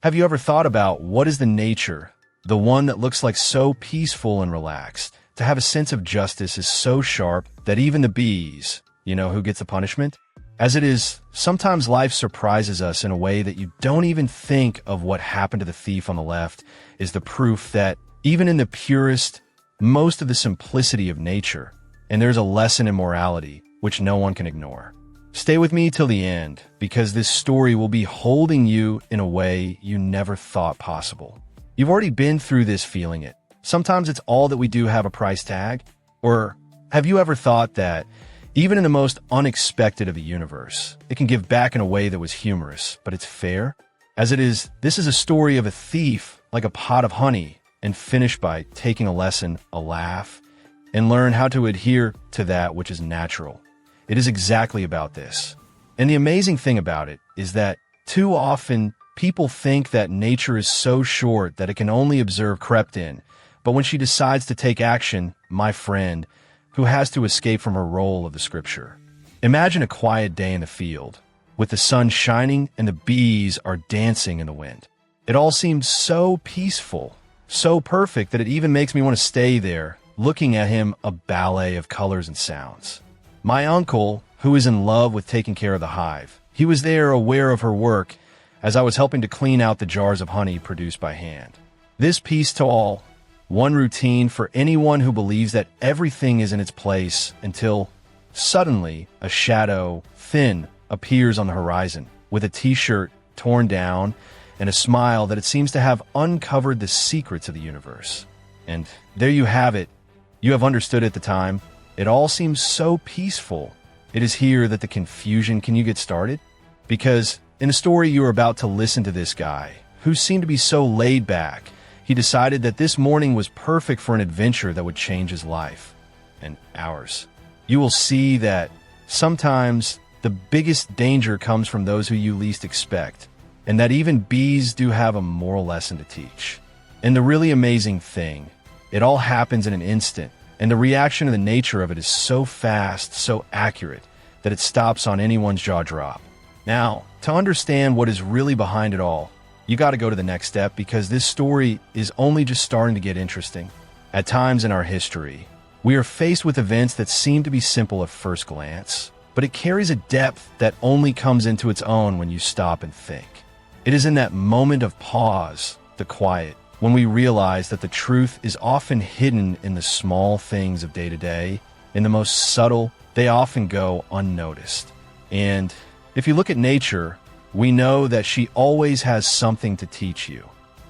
Have you ever thought about what is the nature, the one that looks like so peaceful and relaxed, to have a sense of justice is so sharp that even the bees, who gets the punishment? As it is, sometimes life surprises us in a way that you don't even think of. What happened to the thief on the left is the proof that even in the purest, most of the simplicity of nature, and there's a lesson in morality which no one can ignore. Stay with me till the end, because this story will be holding you in a way you never thought possible. You've already been through this, feeling it. Sometimes it's all that we do have a price tag. Or have you ever thought that even in the most unexpected of the universe, it can give back in a way that was humorous, but it's fair? As it is, this is a story of a thief like a pot of honey, and finish by taking a lesson, a laugh, and learn how to adhere to that which is natural. It is exactly about this. And the amazing thing about it is that too often people think that nature is so short that it can only observe crept in. But when she decides to take action, my friend, who has to escape from her role of the scripture. Imagine a quiet day in the field, with the sun shining and the bees are dancing in the wind. It all seems so peaceful, so perfect that it even makes me want to stay there, looking at him, a ballet of colors and sounds. My uncle, who is in love with taking care of the hive, he was there aware of her work as I was helping to clean out the jars of honey produced by hand. This piece to all, one routine for anyone who believes that everything is in its place until suddenly a shadow, thin, appears on the horizon with a t-shirt torn down and a smile that it seems to have uncovered the secrets of the universe. And there you have it. You have understood at the time. It all seems so peaceful. It is here that the confusion. Can you get started? Because in the story you are about to listen to, this guy, who seemed to be so laid back, he decided that this morning was perfect for an adventure that would change his life. And ours. You will see that sometimes the biggest danger comes from those who you least expect, and that even bees do have a moral lesson to teach. And the really amazing thing, it all happens in an instant. And the reaction of the nature of it is so fast, so accurate, that it stops on anyone's jaw drop. Now, to understand what is really behind it all, you got to go to the next step, because this story is only just starting to get interesting. At times in our history, we are faced with events that seem to be simple at first glance, but it carries a depth that only comes into its own when you stop and think. It is in that moment of pause, the quiet, when we realize that the truth is often hidden in the small things of day-to-day, in the most subtle, they often go unnoticed. And if you look at nature, we know that she always has something to teach you,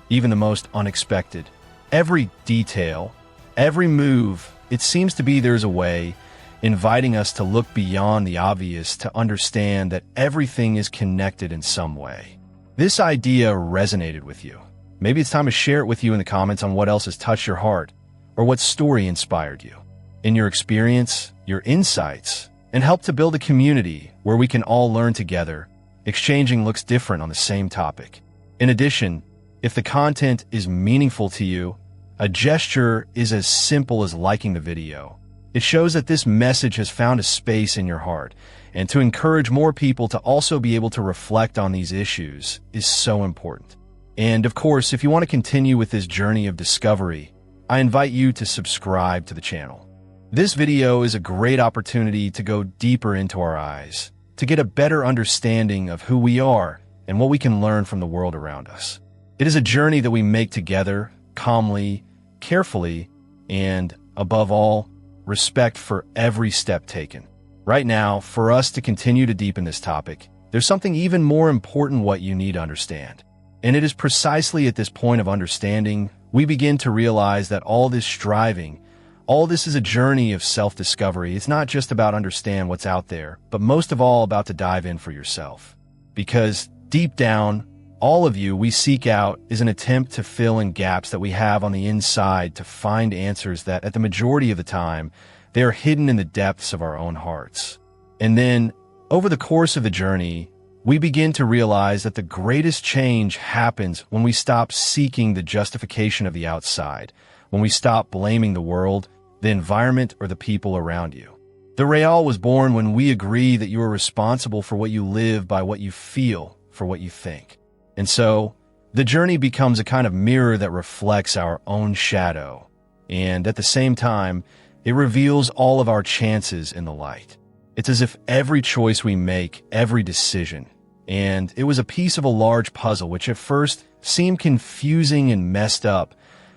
even the most unexpected. Every detail, every move, it seems to be there's a way, inviting us to look beyond the obvious to understand that everything is connected in some way. This idea resonated with you. Maybe it's time to share it with you in the comments on what else has touched your heart, or what story inspired you. In your experience, your insights, and help to build a community where we can all learn together. Exchanging looks different on the same topic. In addition, if the content is meaningful to you, a gesture is as simple as liking the video. It shows that this message has found a space in your heart, and to encourage more people to also be able to reflect on these issues is so important. And of course, if you want to continue with this journey of discovery, I invite you to subscribe to the channel. This video is a great opportunity to go deeper into our eyes, to get a better understanding of who we are and what we can learn from the world around us. It is a journey that we make together, calmly, carefully, and above all, respect for every step taken. Right now, for us to continue to deepen this topic, there's something even more important what you need to understand. And it is precisely at this point of understanding, we begin to realize that all this striving, all this is a journey of self-discovery. It's not just about understand what's out there, but most of all about to dive in for yourself. Because deep down, all of you we seek out is an attempt to fill in gaps that we have on the inside, to find answers that, at the majority of the time, they are hidden in the depths of our own hearts. And then, over the course of the journey, we begin to realize that the greatest change happens when we stop seeking the justification of the outside, when we stop blaming the world, the environment, or the people around you. The Real was born when we agree that you are responsible for what you live by what you feel, for what you think. And so, The journey becomes a kind of mirror that reflects our own shadow, and at the same time, it reveals all of our chances in the light. It's as if every choice we make, every decision, and it was a piece of a large puzzle which at first seemed confusing and messed up,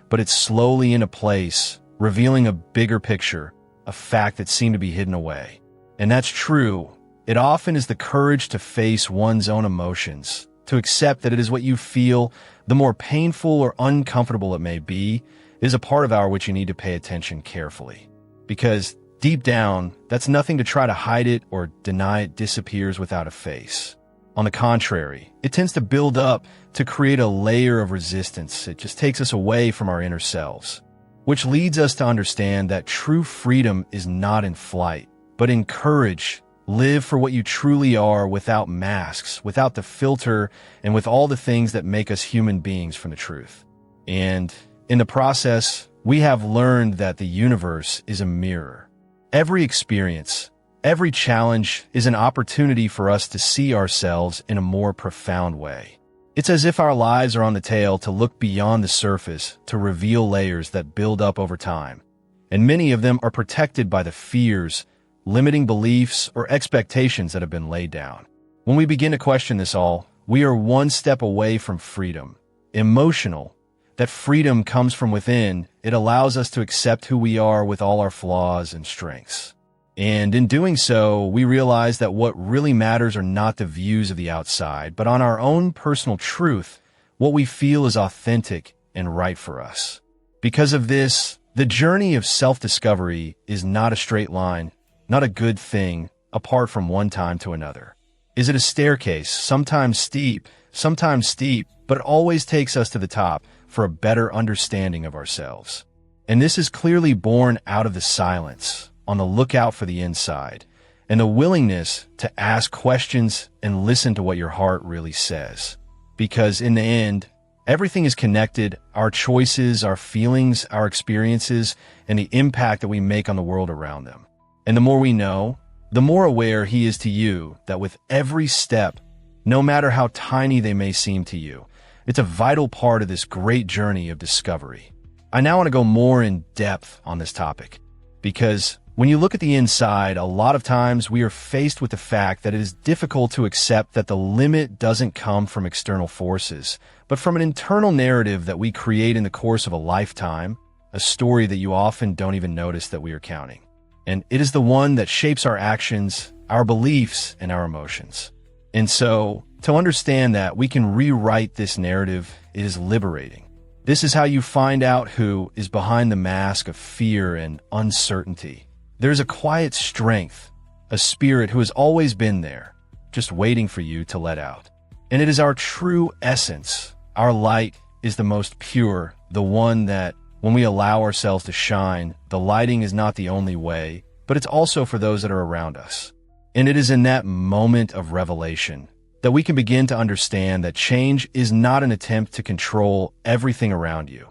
but it's slowly into place, revealing a bigger picture, a fact that seemed to be hidden away. And that's true. It often is the courage to face one's own emotions, to accept that it is what you feel, the more painful or uncomfortable it may be, is a part of our which you need to pay attention carefully. Because deep down, that's nothing to try to hide it or deny it disappears without a face. On the contrary, it tends to build up to create a layer of resistance. It just takes us away from our inner selves, which leads us to understand that true freedom is not in flight, but in courage. Live for what you truly are without masks, without the filter, and with all the things that make us human beings from the truth. And in the process, we have learned that the universe is a mirror. Every experience, every challenge is an opportunity for us to see ourselves in a more profound way. It's as if our lives are on the tail to look beyond the surface, to reveal layers that build up over time. And many of them are protected by the fears, limiting beliefs, or expectations that have been laid down. When we begin to question this all, we are one step away from freedom. Emotional. That freedom comes from within. It allows us to accept who we are with all our flaws and strengths. And in doing so, we realize that what really matters are not the views of the outside, but on our own personal truth, what we feel is authentic and right for us. Because of this, the journey of self-discovery is not a straight line, not a good thing, apart from one time to another. Is it a staircase, sometimes steep, but it always takes us to the top for a better understanding of ourselves. And this is clearly born out of the silence, on the lookout for the inside, and the willingness to ask questions and listen to what your heart really says. Because in the end, everything is connected: our choices, our feelings, our experiences, and the impact that we make on the world around them. And the more we know, the more aware He is to you that with every step, no matter how tiny they may seem to you, it's a vital part of this great journey of discovery. I now want to go more in depth on this topic, because when you look at the inside, a lot of times we are faced with the fact that it is difficult to accept that the limit doesn't come from external forces, but from an internal narrative that we create in the course of a lifetime, a story that you often don't even notice that we are counting. And it is the one that shapes our actions, our beliefs, and our emotions. And so, to understand that we can rewrite this narrative, it is liberating. This is how you find out who is behind the mask of fear and uncertainty. There's a quiet strength, a spirit who has always been there, just waiting for you to let out. And it is our true essence. Our light is the most pure, the one that, when we allow ourselves to shine, the lighting is not the only way, but it's also for those that are around us. And it is in that moment of revelation that we can begin to understand that change is not an attempt to control everything around you,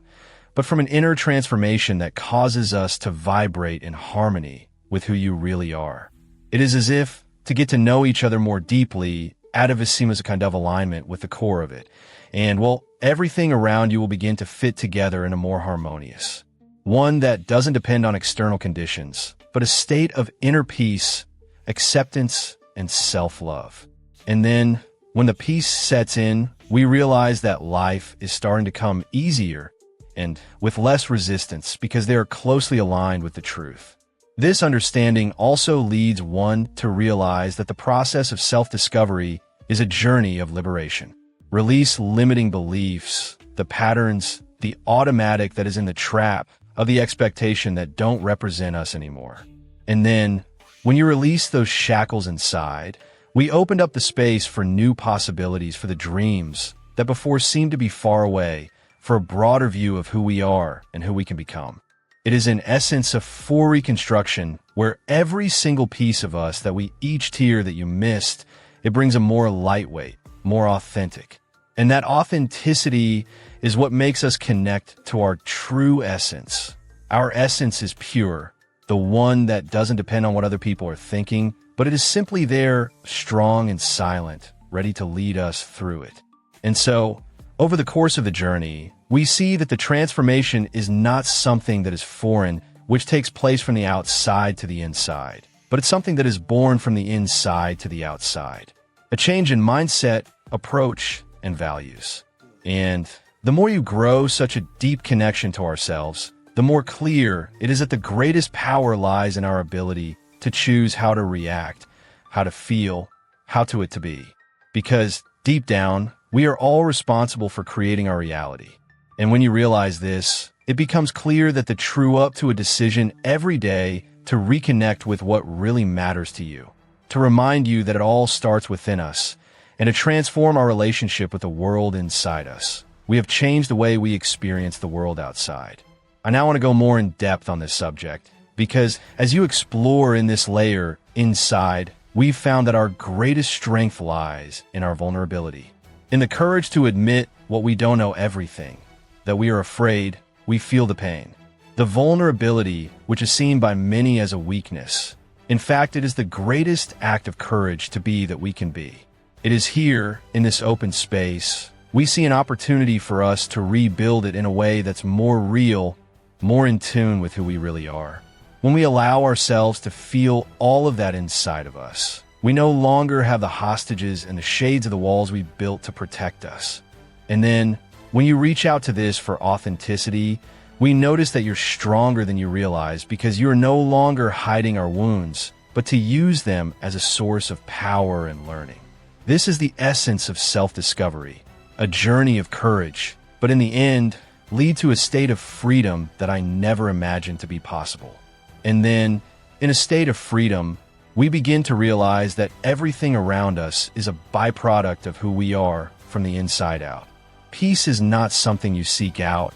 but from an inner transformation that causes us to vibrate in harmony with who you really are. It is as if to get to know each other more deeply, atavism is a kind of alignment with the core of it. And, well, everything around you will begin to fit together in a more harmonious, one that doesn't depend on external conditions, but a state of inner peace, acceptance, and self-love. And then, when the peace sets in, we realize that life is starting to come easier and with less resistance because they are closely aligned with the truth. This understanding also leads one to realize that the process of self-discovery is a journey of liberation. Release limiting beliefs, the patterns, the automatic that is in the trap of the expectation that don't represent us anymore. And then, when you release those shackles inside, we opened up the space for new possibilities, for the dreams that before seemed to be far away, for a broader view of who we are and who we can become. It is in essence a full reconstruction where every single piece of us that we each tier that you missed, it brings a more lightweight, more authentic. And that authenticity is what makes us connect to our true essence. Our essence is pure, the one that doesn't depend on what other people are thinking, but it is simply there, strong and silent, ready to lead us through it. And so, Over the course of the journey, we see that the transformation is not something that is foreign, which takes place from the outside to the inside, but it's something that is born from the inside to the outside. A change in mindset, approach, and values. And the more you grow such a deep connection to ourselves, the more clear it is that the greatest power lies in our ability to choose how to react, how to feel, how to it to be. Because deep down, we are all responsible for creating our reality. And when you realize this, it becomes clear that the true up to a decision every day to reconnect with what really matters to you, to remind you that it all starts within us, and to transform our relationship with the world inside us. We have changed the way we experience the world outside. I now want to go more in depth on this subject, because as you explore in this layer inside, we've found that our greatest strength lies in our vulnerability, in the courage to admit what we don't know everything, that we are afraid, we feel the pain. The vulnerability, which is seen by many as a weakness. In fact, it is the greatest act of courage to be that we can be. It is here, in this open space, we see an opportunity for us to rebuild it in a way that's more real, more in tune with who we really are. When we allow ourselves to feel all of that inside of us, we no longer have the hostages and the shades of the walls we built to protect us. And then, when you reach out to this for authenticity, we notice that you're stronger than you realize because you are no longer hiding our wounds, but to use them as a source of power and learning. This is the essence of self-discovery. A journey of courage, but in the end, lead to a state of freedom that I never imagined to be possible. And then, in a state of freedom, we begin to realize that everything around us is a byproduct of who we are from the inside out. Peace is not something you seek out,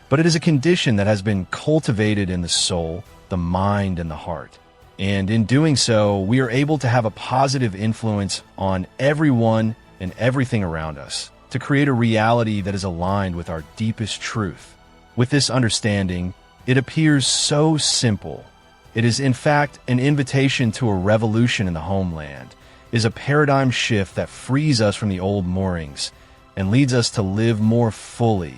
but it is a condition that has been cultivated in the soul, the mind, and the heart. And in doing so, we are able to have a positive influence on everyone and everything around us, to create a reality that is aligned with our deepest truth. With this understanding, it appears so simple. It is in fact an invitation to a revolution in the homeland, is a paradigm shift that frees us from the old moorings and leads us to live more fully,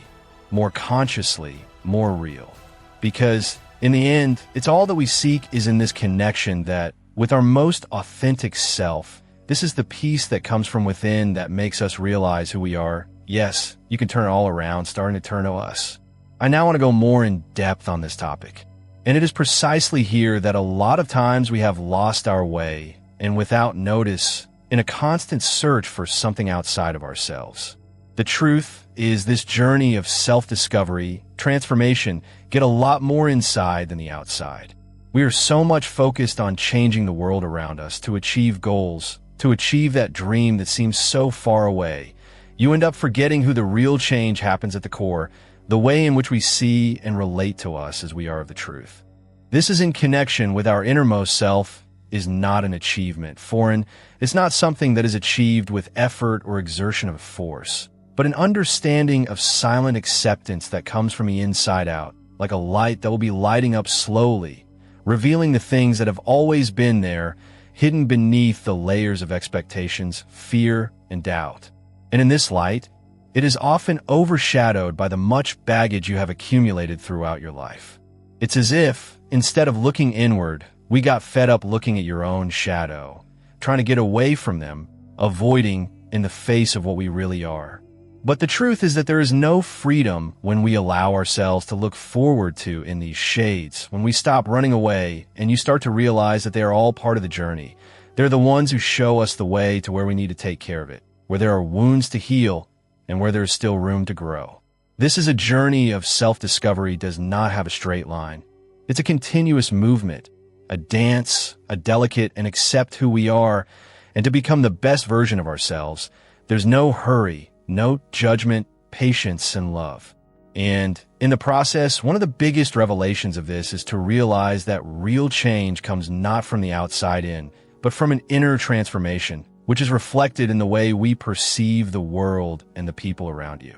more consciously, more real. Because in the end, it's all that we seek is in this connection that, with our most authentic self, this is the peace that comes from within that makes us realize who we are. Yes, you can turn it all around, starting to turn to us. I now want to go more in depth on this topic. And it is precisely here that a lot of times we have lost our way, and without notice, in a constant search for something outside of ourselves. The truth is this journey of self-discovery, transformation, get a lot more inside than the outside. We are so much focused on changing the world around us to achieve goals, to achieve that dream that seems so far away. You end up forgetting who the real change happens at the core, the way in which we see and relate to us as we are of the truth. This is in connection with our innermost self, is not an achievement. Foreign, it's not something that is achieved with effort or exertion of force, but an understanding of silent acceptance that comes from the inside out, like a light that will be lighting up slowly, revealing the things that have always been there, hidden beneath the layers of expectations, fear, and doubt. And in this light, it is often overshadowed by the much baggage you have accumulated throughout your life. It's as if, instead of looking inward, we got fed up looking at your own shadow, trying to get away from them, avoiding in the face of what we really are. But the truth is that there is no freedom when we allow ourselves to look forward to in these shades, when we stop running away and you start to realize that they are all part of the journey. They're the ones who show us the way to where we need to take care of it, where there are wounds to heal and where there is still room to grow. This is a journey of self-discovery does not have a straight line. It's a continuous movement, a dance, a delicate and accept who we are, and to become the best version of ourselves. There's no hurry, no judgment, patience, and love. And in the process, one of the biggest revelations of this is to realize that real change comes not from the outside in, but from an inner transformation, which is reflected in the way we perceive the world and the people around you.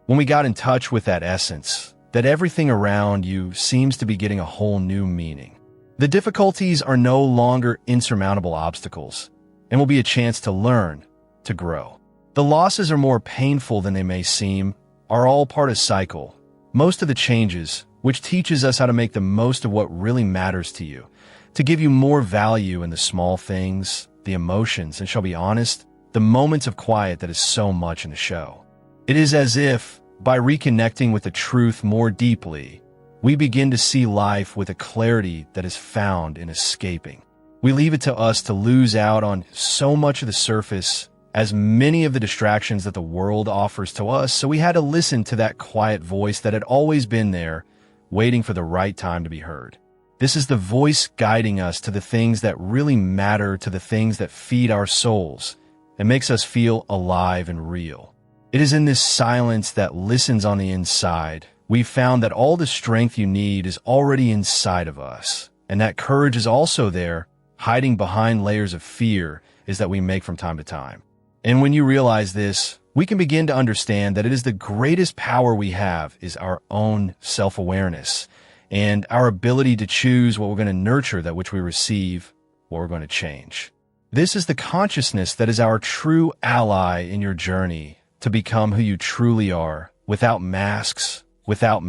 When we got in touch with that essence, that everything around you seems to be getting a whole new meaning. The difficulties are no longer insurmountable obstacles, and will be a chance to learn, to grow. The losses are more painful than they may seem, are all part of cycle. Most of the changes, which teaches us how to make the most of what really matters to you, to give you more value in the small things, the emotions, and shall be honest, the moments of quiet that is so much in the show. It is as if, by reconnecting with the truth more deeply, we begin to see life with a clarity that is found in escaping. We leave it to us to lose out on so much of the surface, as many of the distractions that the world offers to us, so we had to listen to that quiet voice that had always been there, waiting for the right time to be heard. This is the voice guiding us to the things that really matter, to the things that feed our souls and makes us feel alive and real. It is in this silence that listens on the inside. We've found that all the strength you need is already inside of us, and that courage is also there, hiding behind layers of fear is that we make from time to time. And when you realize this, we can begin to understand that it is the greatest power we have is our own self-awareness and our ability to choose what we're going to nurture, that which we receive, what we're going to change. This is the consciousness that is our true ally in your journey to become who you truly are, without masks, without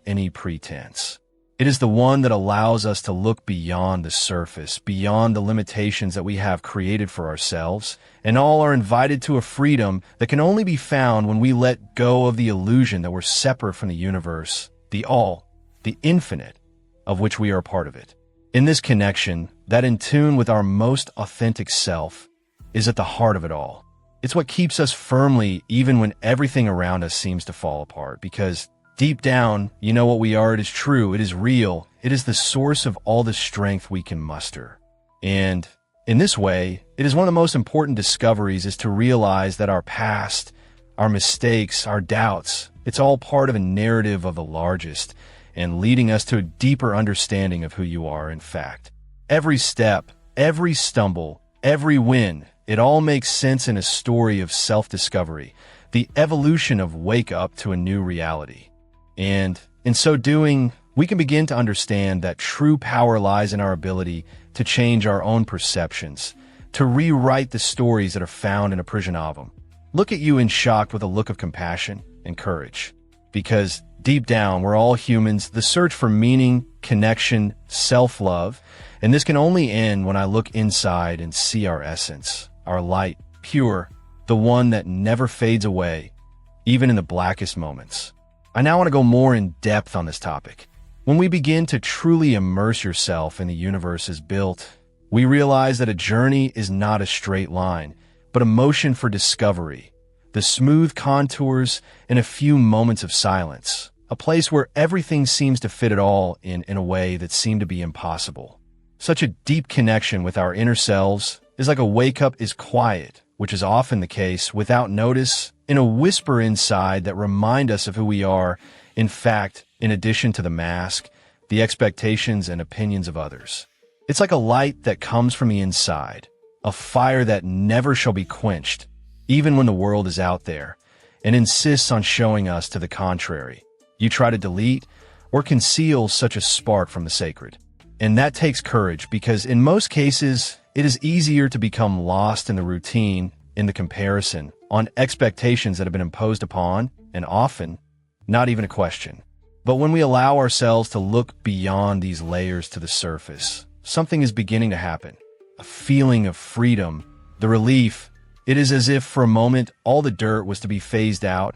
any pretense. It is the one that allows us to look beyond the surface, beyond the limitations that we have created for ourselves, and all are invited to a freedom that can only be found when we let go of the illusion that we're separate from the universe, the all, the infinite, of which we are a part of it. In this connection, that in tune with our most authentic self is at the heart of it all. It's what keeps us firmly even when everything around us seems to fall apart, because deep down, you know what we are, it is true, it is real, it is the source of all the strength we can muster. And in this way, it is one of the most important discoveries is to realize that our past, our mistakes, our doubts, it's all part of a narrative of the largest and leading us to a deeper understanding of who you are in fact. Every step, every stumble, every win, it all makes sense in a story of self-discovery, the evolution of wake up to a new reality. And in so doing, we can begin to understand that true power lies in our ability to change our own perceptions, to rewrite the stories that are found in a prison album. Look at you in shock with a look of compassion and courage. Because deep down, we're all humans, the search for meaning, connection, self-love, and this can only end when I look inside and see our essence, our light, pure, the one that never fades away, even in the blackest moments. I now want to go more in depth on this topic. When we begin to truly immerse yourself in the universe as built, we realize that a journey is not a straight line, but a motion for discovery, the smooth contours and a few moments of silence, a place where everything seems to fit it all in a way that seemed to be impossible. Such a deep connection with our inner selves is like a wake-up is quiet, which is often the case without notice, in a whisper inside that remind us of who we are, in fact, in addition to the mask, the expectations and opinions of others. It's like a light that comes from the inside, a fire that never shall be quenched, even when the world is out there, and insists on showing us to the contrary. You try to delete or conceal such a spark from the sacred. And that takes courage because in most cases, it is easier to become lost in the routine, in the comparison, on expectations that have been imposed upon, and often, not even a question. But when we allow ourselves to look beyond these layers to the surface, something is beginning to happen. A feeling of freedom, the relief. It is as if for a moment all the dirt was to be phased out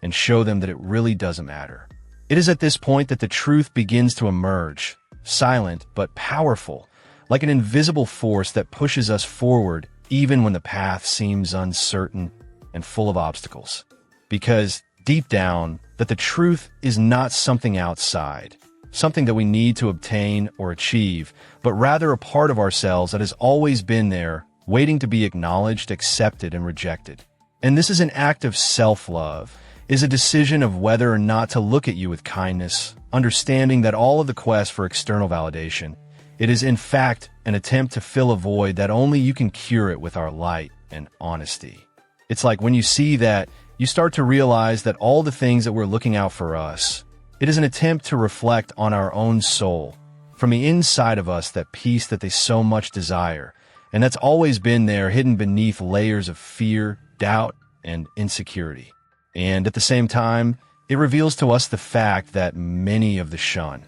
and show them that it really doesn't matter. It is at this point that the truth begins to emerge, silent but powerful, like an invisible force that pushes us forward even when the path seems uncertain and full of obstacles. Because deep down, that the truth is not something outside, something that we need to obtain or achieve, but rather a part of ourselves that has always been there, waiting to be acknowledged, accepted, and rejected. And this is an act of self-love, is a decision of whether or not to look at you with kindness, understanding that all of the quest for external validation, it is in fact an attempt to fill a void that only you can cure it with our light and honesty. It's like when you see that, you start to realize that all the things that we're looking out for us, it is an attempt to reflect on our own soul, from the inside of us that peace that they so much desire, And that's always been there, hidden beneath layers of fear, doubt, and insecurity. And at the same time, it reveals to us the fact that many of the shun,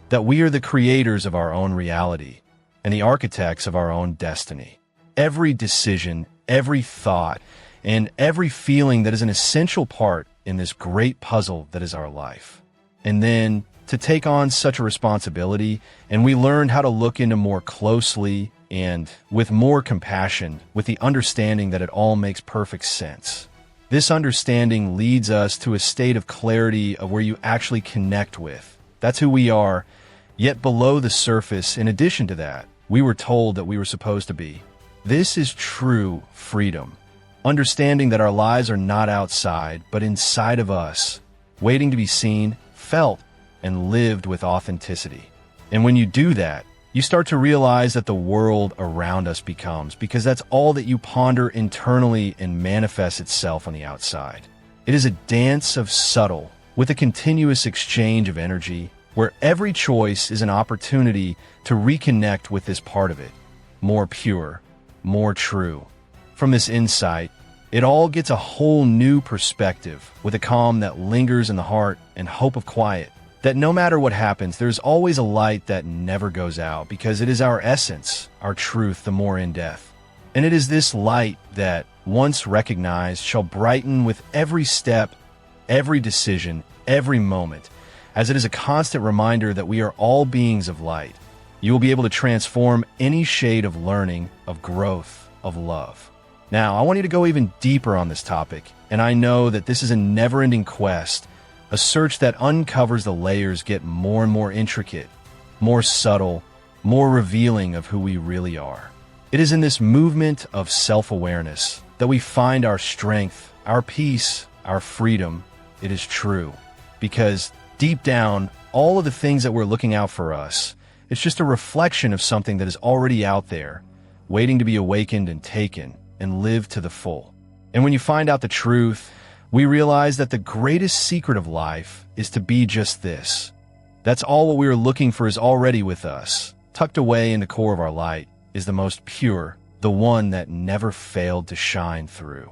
that we are the creators of our own reality and the architects of our own destiny. Every decision, every thought, and every feeling that is an essential part in this great puzzle that is our life. And then to take on such a responsibility, and we learned how to look into more closely and with more compassion, with the understanding that it all makes perfect sense. This understanding leads us to a state of clarity of where you actually connect with. That's who we are. Yet below the surface, in addition to that, we were told that we were supposed to be. This is true freedom. Understanding that our lives are not outside, but inside of us, waiting to be seen, felt, and lived with authenticity. And when you do that, you start to realize that the world around us becomes, because that's all that you ponder internally and manifests itself on the outside. It is a dance of subtle, with a continuous exchange of energy, where every choice is an opportunity to reconnect with this part of it, more pure, more true. From this insight, it all gets a whole new perspective, with a calm that lingers in the heart and hope of quiet. That no matter what happens, there's always a light that never goes out, because it is our essence, our truth, the more in depth. And it is this light that, once recognized, shall brighten with every step, every decision, every moment, as it is a constant reminder that we are all beings of light. You will be able to transform any shade of learning, of growth, of love. Now, I want you to go even deeper on this topic, and I know that this is a never-ending quest, a search that uncovers the layers get more and more intricate, more subtle, more revealing of who we really are. It is in this movement of self-awareness that we find our strength, our peace, our freedom. It is true. Because deep down, all of the things that we're looking out for us, it's just a reflection of something that is already out there, waiting to be awakened and taken and lived to the full. And when you find out the truth, we realize that the greatest secret of life is to be just this. That's all what we are looking for is already with us. Tucked away in the core of our light is the most pure, the one that never failed to shine through.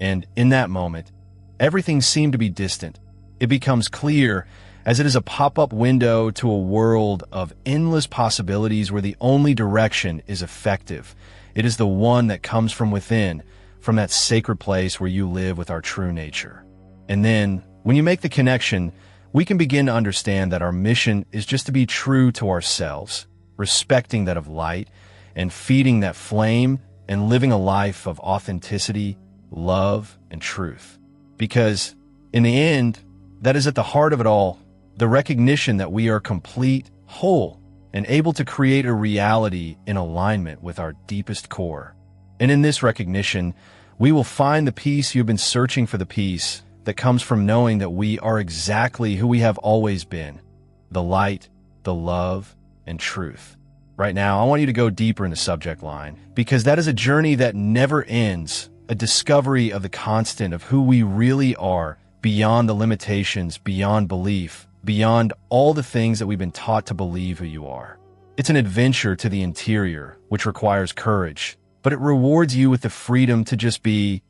And in that moment, everything seemed to be distant. It becomes clear as it is a pop-up window to a world of endless possibilities where the only direction is effective. It is the one that comes from within, from that sacred place where you live with our true nature. And then, when you make the connection, we can begin to understand that our mission is just to be true to ourselves, respecting that of light, and feeding that flame, and living a life of authenticity, love, and truth. Because, in the end, that is at the heart of it all, the recognition that we are complete, whole, and able to create a reality in alignment with our deepest core. And in this recognition, we will find the peace you've been searching for, the peace that comes from knowing that we are exactly who we have always been, the light, the love, and truth. Right now, I want you to go deeper in the subject line, because that is a journey that never ends, a discovery of the constant of who we really are, beyond the limitations, beyond belief, beyond all the things that we've been taught to believe who you are. It's an adventure to the interior, which requires courage, but it rewards you with the freedom to be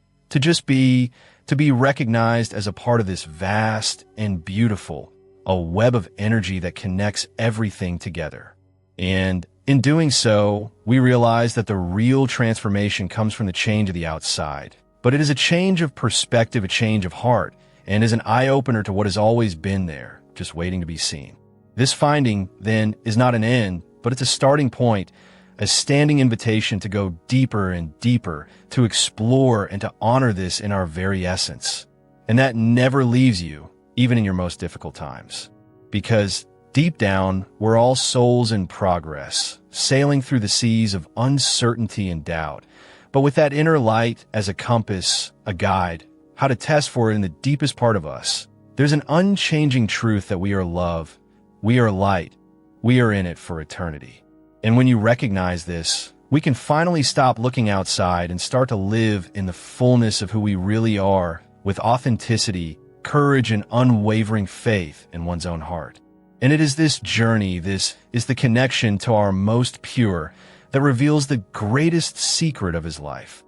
recognized as a part of this vast and beautiful, a web of energy that connects everything together. And in doing so, we realize that the real transformation comes from the change of the outside. But it is a change of perspective, a change of heart, and is an eye-opener to what has always been there, just waiting to be seen. This finding, then, is not an end, but it's a starting point, a standing invitation to go deeper and deeper, to explore and to honor this in our very essence. And that never leaves you, even in your most difficult times. Because deep down, we're all souls in progress, sailing through the seas of uncertainty and doubt, but with that inner light as a compass, a guide, how to test for it in the deepest part of us. There's an unchanging truth that we are love, we are light, we are in it for eternity. And when you recognize this, we can finally stop looking outside and start to live in the fullness of who we really are, with authenticity, courage, and unwavering faith in one's own heart. And it is this journey, this is the connection to our most pure, that reveals the greatest secret of his life.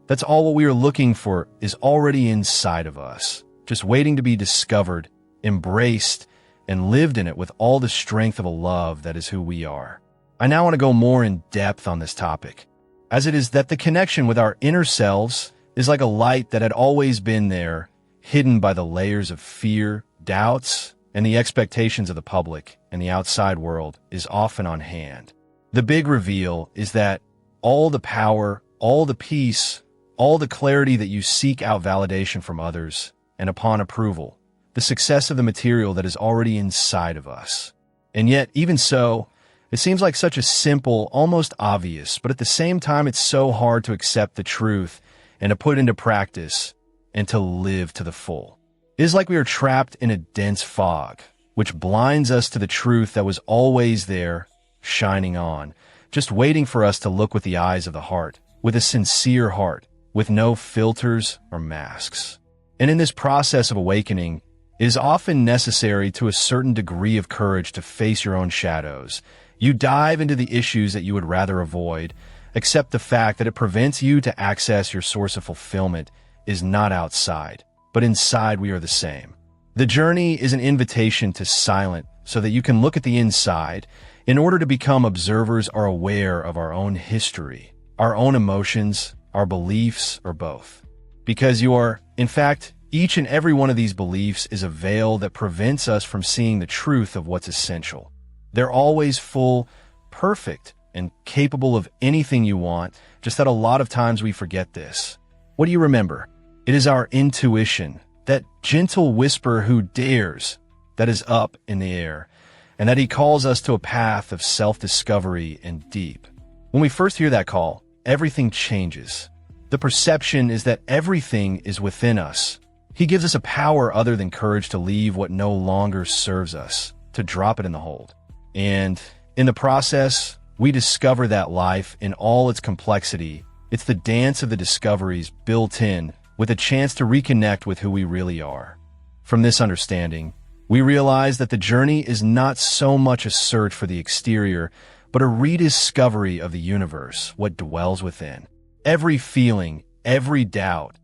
That's all what we are looking for is already inside of us, just waiting to be discovered, embraced, and lived in it with all the strength of a love that is who we are. I now want to go more in depth on this topic, as it is that the connection with our inner selves is like a light that had always been there, hidden by the layers of fear, doubts, and the expectations of the public and the outside world is often on hand. The big reveal is that all the power, all the peace, all the clarity that you seek out validation from others, and upon approval, the success of the material that is already inside of us. And yet, even so, it seems like such a simple, almost obvious, but at the same time it's so hard to accept the truth and to put into practice and to live to the full. It is like we are trapped in a dense fog, which blinds us to the truth that was always there, shining on, just waiting for us to look with the eyes of the heart, with a sincere heart, with no filters or masks. And in this process of awakening, it is often necessary to a certain degree of courage to face your own shadows. You dive into the issues that you would rather avoid, accept the fact that it prevents you to access your source of fulfillment is not outside, but inside we are the same. The journey is an invitation to silence so that you can look at the inside in order to become observers or aware of our own history, our own emotions, our beliefs, or both. Because you are, in fact, each and every one of these beliefs is a veil that prevents us from seeing the truth of what's essential. They're always full, perfect, and capable of anything you want, just that a lot of times we forget this. What do you remember? It is our intuition, that gentle whisper who dares, that is up in the air, and that he calls us to a path of self-discovery and deep. When we first hear that call, everything changes. The perception is that everything is within us. He gives us a power other than courage to leave what no longer serves us, to drop it in the hold. And in the process, we discover that life in all its complexity. It's the dance of the discoveries built in with a chance to reconnect with who we really are. From this understanding, we realize that the journey is not so much a search for the exterior, but a rediscovery of the universe, what dwells within. Every feeling, every doubt,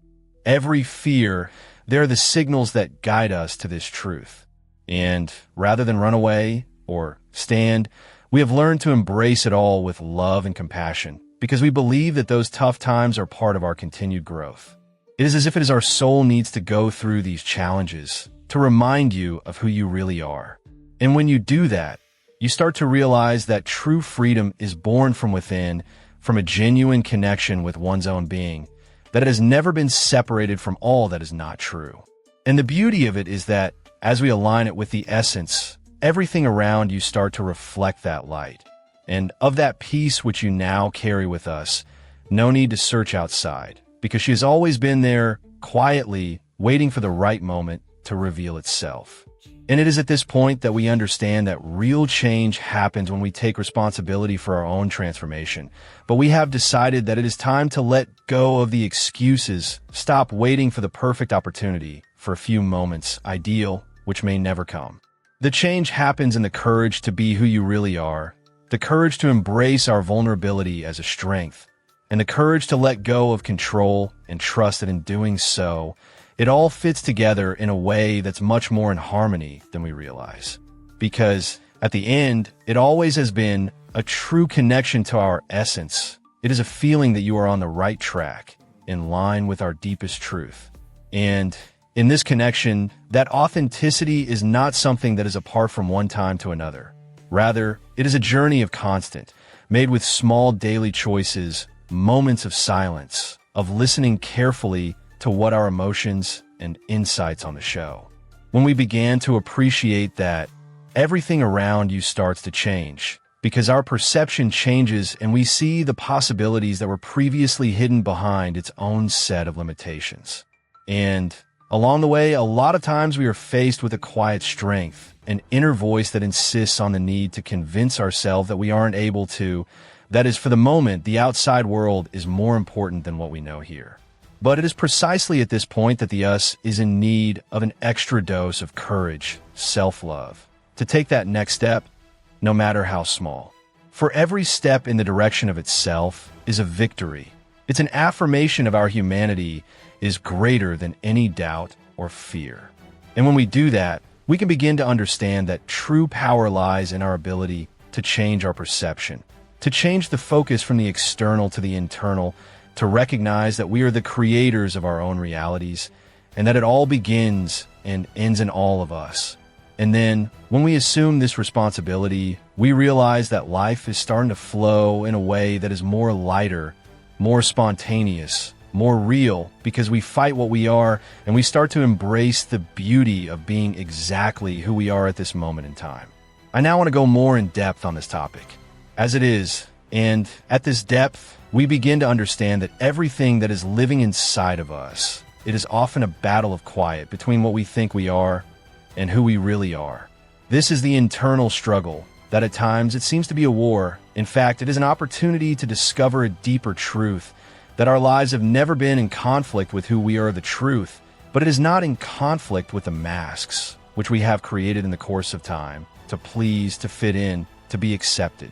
every fear, they're the signals that guide us to this truth. And rather than run away or stand, we have learned to embrace it all with love and compassion, because we believe that those tough times are part of our continued growth. It is as if it is our soul needs to go through these challenges to remind you of who you really are. And when you do that, you start to realize that true freedom is born from within, from a genuine connection with one's own being, that it has never been separated from all that is not true. And the beauty of it is that as we align it with the essence, everything around you start to reflect that light. And of that peace which you now carry with us, no need to search outside, because she has always been there, quietly, waiting for the right moment to reveal itself. And it is at this point that we understand that real change happens when we take responsibility for our own transformation. But we have decided that it is time to let go of the excuses, stop waiting for the perfect opportunity, for a few moments, ideal, which may never come. The change happens in the courage to be who you really are, the courage to embrace our vulnerability as a strength, and the courage to let go of control and trust that in doing so, it all fits together in a way that's much more in harmony than we realize. Because at the end, it always has been a true connection to our essence. It is a feeling that you are on the right track, in line with our deepest truth. And in this connection, that authenticity is not something that is apart from one time to another. Rather, it is a journey of constant, made with small daily choices, moments of silence, of listening carefully to what our emotions and insights on the show. When we began to appreciate that, everything around you starts to change, because our perception changes and we see the possibilities that were previously hidden behind its own set of limitations. And along the way, a lot of times we are faced with a quiet strength, an inner voice that insists on the need to convince ourselves that we aren't able to. That is, for the moment, the outside world is more important than what we know here. But it is precisely at this point that the us is in need of an extra dose of courage, self-love, to take that next step, no matter how small. For every step in the direction of itself is a victory. It's an affirmation of our humanity is greater than any doubt or fear. And when we do that, we can begin to understand that true power lies in our ability to change our perception, to change the focus from the external to the internal, to recognize that we are the creators of our own realities, and that it all begins and ends in all of us. And then, when we assume this responsibility, we realize that life is starting to flow in a way that is more lighter, more spontaneous, more real, because we fight what we are, and we start to embrace the beauty of being exactly who we are at this moment in time. I now want to go more in depth on this topic, as it is, and at this depth, we begin to understand that everything that is living inside of us, it is often a battle of quiet between what we think we are and who we really are. This is the internal struggle that at times it seems to be a war. In fact, it is an opportunity to discover a deeper truth, that our lives have never been in conflict with who we are, the truth, but it is not in conflict with the masks which we have created in the course of time to please, to fit in, to be accepted.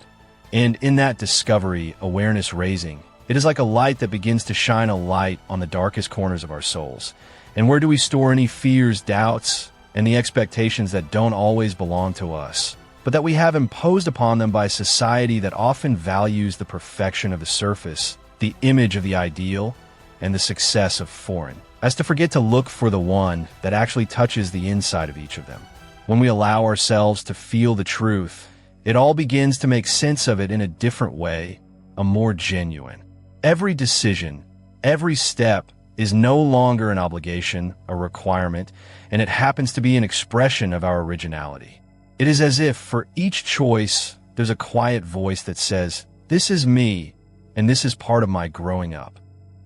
And in that discovery, awareness raising, it is like a light that begins to shine a light on the darkest corners of our souls. And where do we store any fears, doubts, and the expectations that don't always belong to us, but that we have imposed upon them by society that often values the perfection of the surface, the image of the ideal, and the success of foreign, as to forget to look for the one that actually touches the inside of each of them. When we allow ourselves to feel the truth, it all begins to make sense of it in a different way, a more genuine. Every decision, every step is no longer an obligation, a requirement, and it happens to be an expression of our originality. It is as if for each choice, there's a quiet voice that says, "This is me, and this is part of my growing up."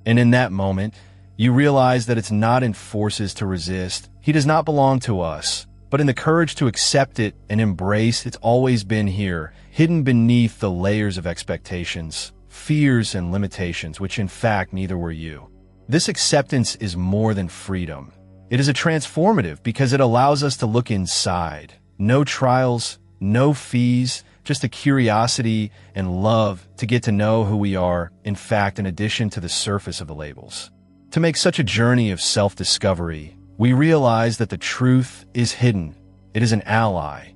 And in that moment, you realize that it's not in forces to resist. He does not belong to us, but in the courage to accept it and embrace it's always been here, hidden beneath the layers of expectations, fears, and limitations, which in fact neither were you. This acceptance is more than freedom. It is a transformative because it allows us to look inside. No trials, no fees, just a curiosity and love to get to know who we are, in fact, in addition to the surface of the labels. To make such a journey of self-discovery, we realize that the truth is hidden. It is an ally,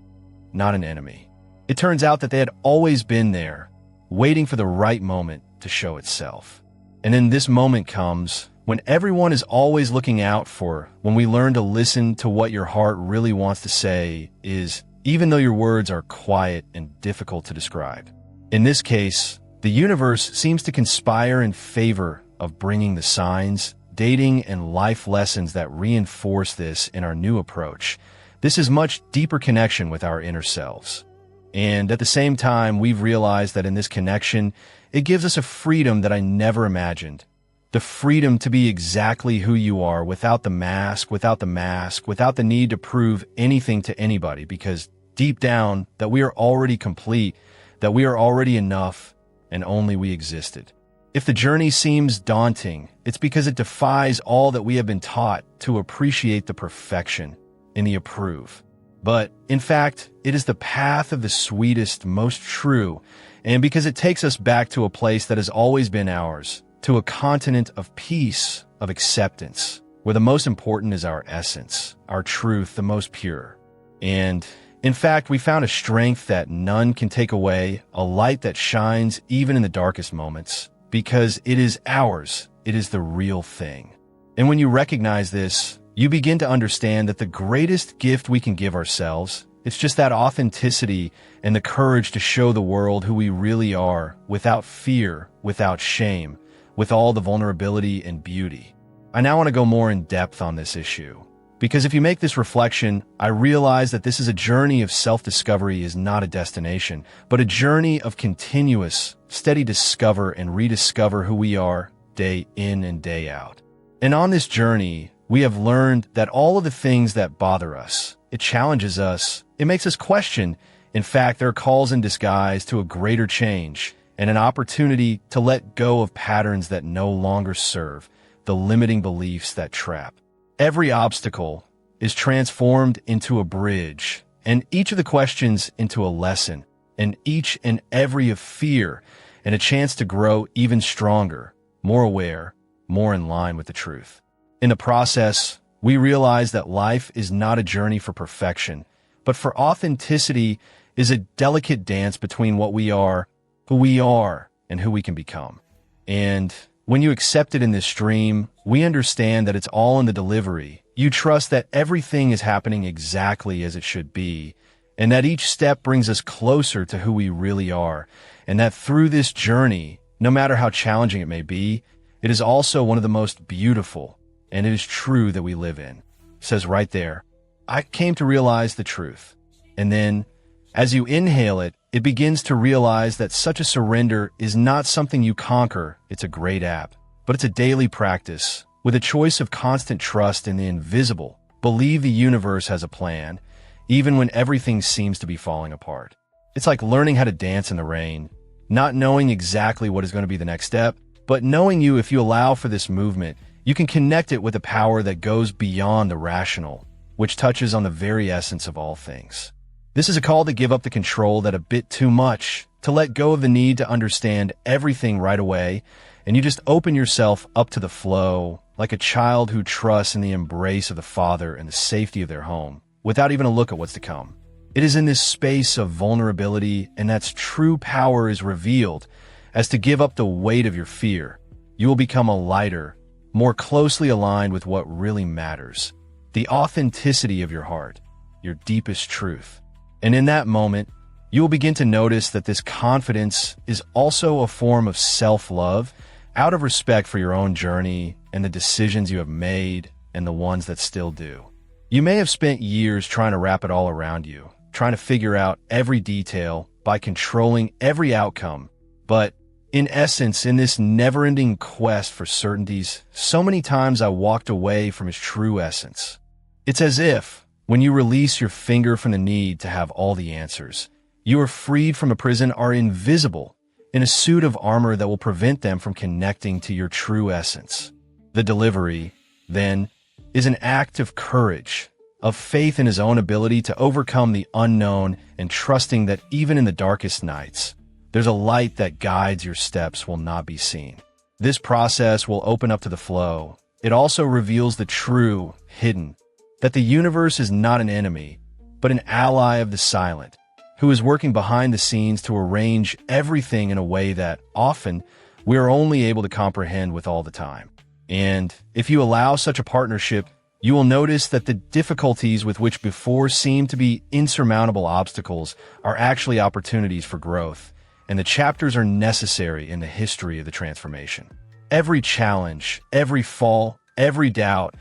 not an enemy. It turns out that they had always been there, waiting for the right moment to show itself. And then this moment comes when everyone is always looking out for, when we learn to listen to what your heart really wants to say is, even though your words are quiet and difficult to describe. In this case, the universe seems to conspire in favor of bringing the signs, dating, and life lessons that reinforce this in our new approach. This is much deeper connection with our inner selves. And at the same time, we've realized that in this connection, it gives us a freedom that I never imagined. The freedom to be exactly who you are without the mask, without the need to prove anything to anybody, because deep down, that we are already complete, that we are already enough, and only we existed. If the journey seems daunting, it's because it defies all that we have been taught to appreciate the perfection and the approve. But, in fact, it is the path of the sweetest, most true, and because it takes us back to a place that has always been ours, to a continent of peace, of acceptance, where the most important is our essence, our truth, the most pure. And, in fact, we found a strength that none can take away, a light that shines even in the darkest moments, because it is ours, it is the real thing. And when you recognize this, you begin to understand that the greatest gift we can give ourselves, it's just that authenticity and the courage to show the world who we really are, without fear, without shame, with all the vulnerability and beauty. I now want to go more in depth on this issue, because if you make this reflection, I realize that this is a journey of self-discovery is not a destination, but a journey of continuous, steady discover and rediscover who we are day in and day out. And on this journey, we have learned that all of the things that bother us, it challenges us, it makes us question. In fact, they're calls in disguise to a greater change and an opportunity to let go of patterns that no longer serve, the limiting beliefs that trap. Every obstacle is transformed into a bridge, and each of the questions into a lesson. and each and every of fear, and a chance to grow even stronger, more aware, more in line with the truth. In the process, we realize that life is not a journey for perfection, but for authenticity is a delicate dance between what we are, who we are, and who we can become. And when you accept it in this stream, we understand that it's all in the delivery. You trust that everything is happening exactly as it should be, and that each step brings us closer to who we really are, and that through this journey, no matter how challenging it may be, it is also one of the most beautiful, and it is true that we live in. It says right there, I came to realize the truth. And then, as you inhale it, it begins to realize that such a surrender is not something you conquer. It's a great app, but it's a daily practice with a choice of constant trust in the invisible. Believe the universe has a plan, even when everything seems to be falling apart. It's like learning how to dance in the rain, not knowing exactly what is going to be the next step, but knowing if you allow for this movement, you can connect it with a power that goes beyond the rational, which touches on the very essence of all things. This is a call to give up the control that a bit too much, to let go of the need to understand everything right away, and you just open yourself up to the flow, like a child who trusts in the embrace of the father and the safety of their home, without even a look at what's to come. It is in this space of vulnerability and that's true power is revealed as to give up the weight of your fear. You will become a lighter, more closely aligned with what really matters, the authenticity of your heart, your deepest truth. And in that moment, you will begin to notice that this confidence is also a form of self-love out of respect for your own journey and the decisions you have made and the ones that still do. You may have spent years trying to wrap it all around you, trying to figure out every detail by controlling every outcome. But in essence, in this never-ending quest for certainties, so many times I walked away from its true essence. It's as if, when you release your finger from the need to have all the answers, you are freed from a prison, are invisible, in a suit of armor that will prevent them from connecting to your true essence. The delivery, then, is an act of courage, of faith in his own ability to overcome the unknown and trusting that even in the darkest nights, there's a light that guides your steps will not be seen. This process will open up to the flow. It also reveals the true, hidden, that the universe is not an enemy, but an ally of the silent, who is working behind the scenes to arrange everything in a way that often we are only able to comprehend with all the time. And if you allow such a partnership, you will notice that the difficulties with which before seemed to be insurmountable obstacles are actually opportunities for growth, and the chapters are necessary in the history of the transformation. Every challenge, every fall, every doubt,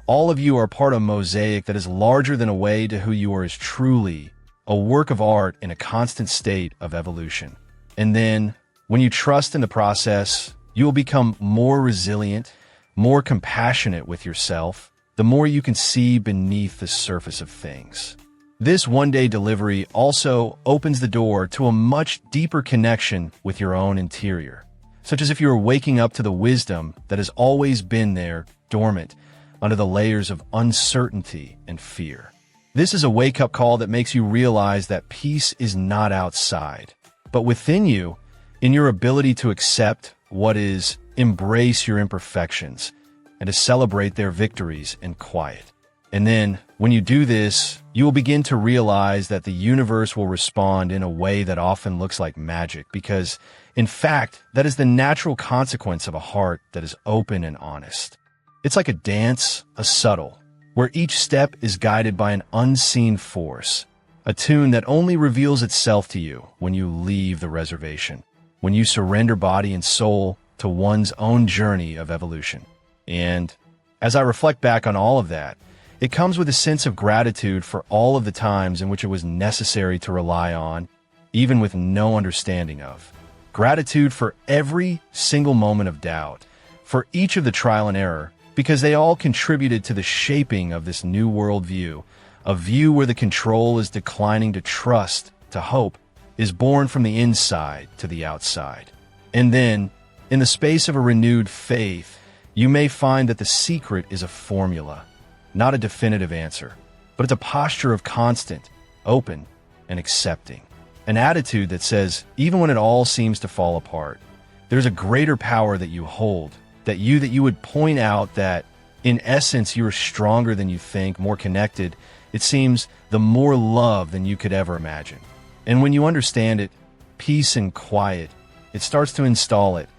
all of you are part of a mosaic that is larger than a way to who you are is truly a work of art in a constant state of evolution. And then, when you trust in the process, you will become more resilient, more compassionate with yourself, the more you can see beneath the surface of things. This one-day delivery also opens the door to a much deeper connection with your own interior, such as if you are waking up to the wisdom that has always been there, dormant, under the layers of uncertainty and fear. This is a wake-up call that makes you realize that peace is not outside, but within you, in your ability to accept what is, embrace your imperfections, and to celebrate their victories in quiet. And then, when you do this, you will begin to realize that the universe will respond in a way that often looks like magic because, in fact, that is the natural consequence of a heart that is open and honest. It's like a dance, a subtle, where each step is guided by an unseen force, a tune that only reveals itself to you when you leave the reservation, when you surrender body and soul to one's own journey of evolution. And as I reflect back on all of that, it comes with a sense of gratitude for all of the times in which it was necessary to rely on, even with no understanding of. Gratitude for every single moment of doubt, for each of the trial and error, because they all contributed to the shaping of this new worldview, a view where the control is declining to trust, to hope, is born from the inside to the outside. And then, in the space of a renewed faith, you may find that the secret is a formula, not a definitive answer, but it's a posture of constant, open, and accepting. an attitude that says, even when it all seems to fall apart, there's a greater power that you hold, that you would point out that, in essence, you're stronger than you think, more connected, it seems, the more love than you could ever imagine. And when you understand it, peace and quiet, it starts to install it,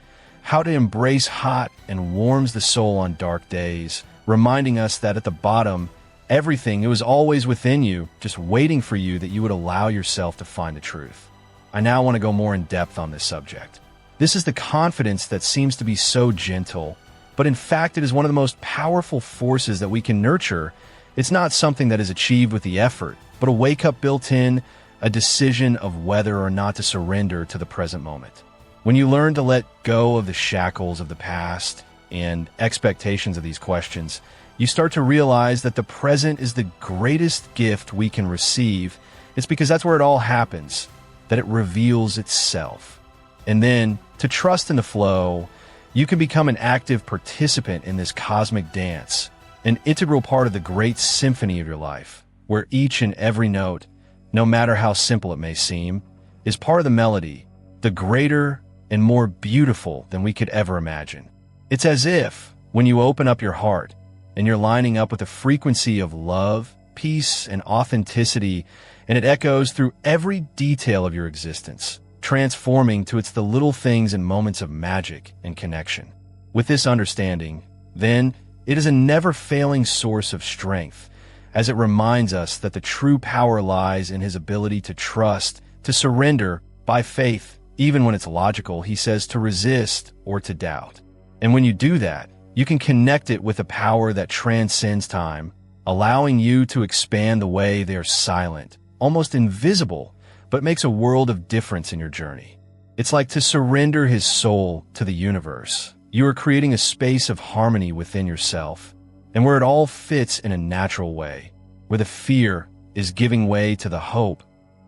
how to embrace hot and warms the soul on dark days, reminding us that at the bottom, everything, it was always within you, just waiting for you, that you would allow yourself to find the truth. I now want to go more in depth on this subject. This is the confidence that seems to be so gentle, but in fact it is one of the most powerful forces that we can nurture. It's not something that is achieved with the effort, but a wake-up built in, a decision of whether or not to surrender to the present moment. When you learn to let go of the shackles of the past and expectations of these questions, you start to realize that the present is the greatest gift we can receive. It's because that's where it all happens, that it reveals itself. And then, to trust in the flow, you can become an active participant in this cosmic dance, an integral part of the great symphony of your life, where each and every note, no matter how simple it may seem, is part of the melody, the greater and more beautiful than we could ever imagine. It's as if, when you open up your heart, and you're lining up with a frequency of love, peace, and authenticity, and it echoes through every detail of your existence, transforming to the little things and moments of magic and connection. With this understanding, then, it is a never-failing source of strength, as it reminds us that the true power lies in his ability to trust, to surrender by faith, even when it's logical, he says, to resist or to doubt. And when you do that, you can connect it with a power that transcends time, allowing you to expand the way they are silent, almost invisible, but makes a world of difference in your journey. It's like to surrender his soul to the universe. You are creating a space of harmony within yourself, and where it all fits in a natural way, where the fear is giving way to the hope,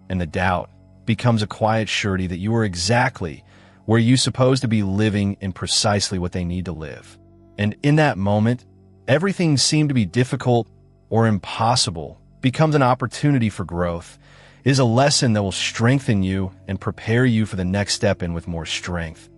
and the doubt becomes a quiet surety that you are exactly where you're supposed to be, living in precisely what they need to live. And in that moment, everything seemed to be difficult or impossible becomes an opportunity for growth. It is a lesson that will strengthen you and prepare you for the next step in with more strength,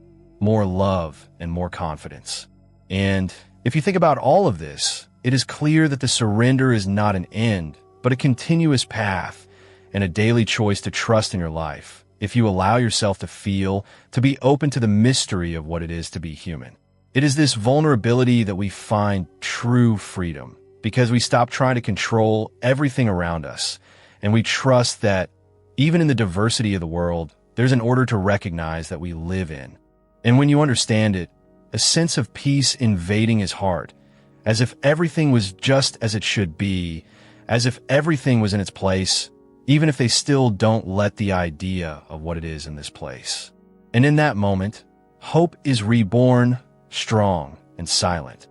more love, and more confidence. And if you think about all of this, it is clear that the surrender is not an end, but a continuous path and a daily choice to trust in your life. If you allow yourself to feel, to be open to the mystery of what it is to be human. It is this vulnerability that we find true freedom, because we stop trying to control everything around us, and we trust that, even in the diversity of the world, there's an order to recognize that we live in. And when you understand it, a sense of peace invading his heart, as if everything was just as it should be, as if everything was in its place, even if they still don't let the idea of what it is in this place. And in that moment, hope is reborn, strong and silent.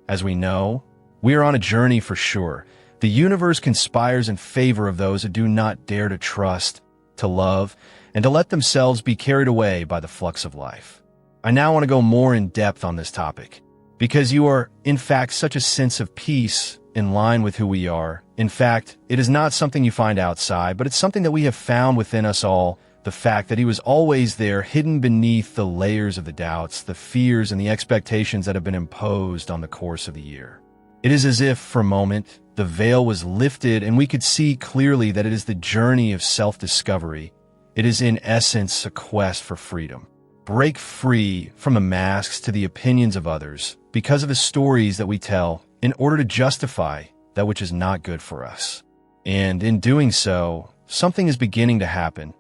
As we know, we are on a journey for sure. The universe conspires in favor of those who do not dare to trust, to love, and to let themselves be carried away by the flux of life. I now want to go more in depth on this topic, because you are, in fact, such a sense of peace in line with who we are. In fact, it is not something you find outside, but it's something that we have found within us all. The fact that he was always there, hidden beneath the layers of the doubts, the fears, and the expectations that have been imposed on the course of the year. It is as if, for a moment, the veil was lifted and we could see clearly that it is the journey of self-discovery. It is in essence a quest for freedom. Break free from the masks to the opinions of others because of the stories that we tell in order to justify that which is not good for us. And in doing so, something is beginning to happen.